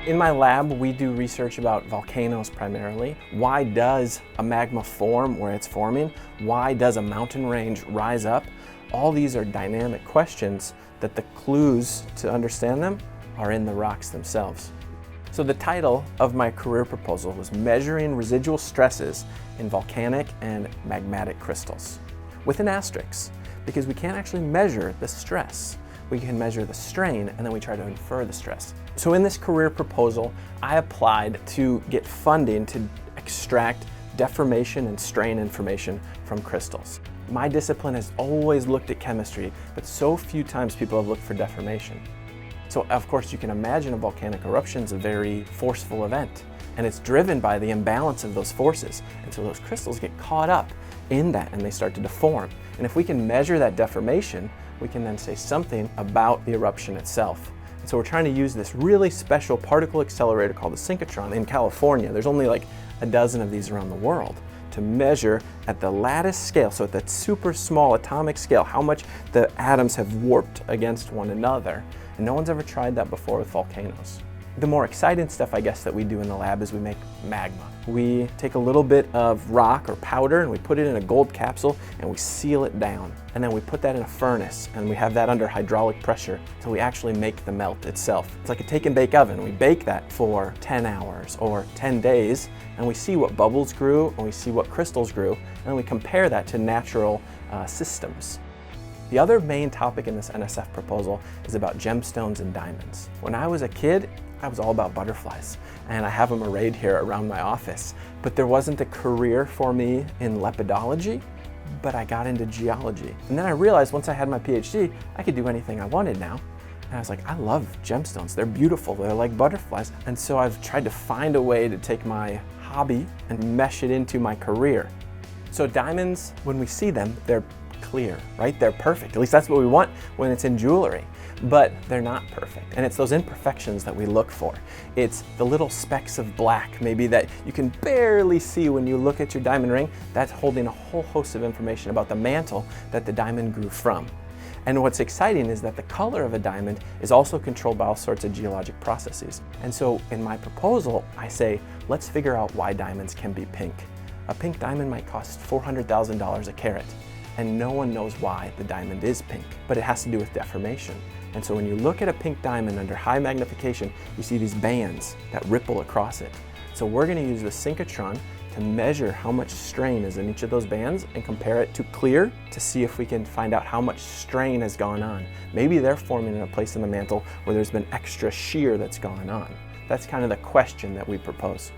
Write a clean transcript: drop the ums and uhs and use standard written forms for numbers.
In my lab, we do research about volcanoes primarily. Why does a magma form where it's forming? Why does a mountain range rise up? All these are dynamic questions that the clues to understand them are in the rocks themselves. So the title of my career proposal was Measuring Residual Stresses in Volcanic and Magmatic Crystals, with an asterisk, because we can't actually measure the stress. We can measure the strain, and then we try to infer the stress. So in this career proposal, I applied to get funding to extract deformation and strain information from crystals. My discipline has always looked at chemistry, but so few times people have looked for deformation. So of course you can imagine a volcanic eruption is a very forceful event, and it's driven by the imbalance of those forces. And so those crystals get caught up in that and they start to deform. And if we can measure that deformation, we can then say something about the eruption itself. And so we're trying to use this really special particle accelerator called the Synchrotron in California. There's only like a dozen of these around the world, to measure at the lattice scale, so at that super small atomic scale, how much the atoms have warped against one another. And no one's ever tried that before with volcanoes. The more exciting stuff, I guess, that we do in the lab is we make magma. We take a little bit of rock or powder and we put it in a gold capsule and we seal it down. And then we put that in a furnace and we have that under hydraulic pressure until we actually make the melt itself. It's like a take and bake oven. We bake that for 10 hours or 10 days and we see what bubbles grew and we see what crystals grew, and then we compare that to natural systems. The other main topic in this NSF proposal is about gemstones and diamonds. When I was a kid, I was all about butterflies, and I have them arrayed here around my office. But there wasn't a career for me in lepidology, but I got into geology. And then I realized once I had my PhD, I could do anything I wanted now. And I was like, I love gemstones. They're beautiful, they're like butterflies. And so I've tried to find a way to take my hobby and mesh it into my career. So diamonds, when we see them, they're clear, right? They're perfect. At least that's what we want when it's in jewelry. But they're not perfect. And it's those imperfections that we look for. It's the little specks of black, maybe, that you can barely see when you look at your diamond ring. That's holding a whole host of information about the mantle that the diamond grew from. And what's exciting is that the color of a diamond is also controlled by all sorts of geologic processes. And so in my proposal, I say, let's figure out why diamonds can be pink. A pink diamond might cost $400,000 a carat. And no one knows why the diamond is pink, but it has to do with deformation. And so when you look at a pink diamond under high magnification, you see these bands that ripple across it. So we're going to use the synchrotron to measure how much strain is in each of those bands and compare it to clear to see if we can find out how much strain has gone on. Maybe they're forming in a place in the mantle where there's been extra shear that's gone on. That's kind of the question that we propose.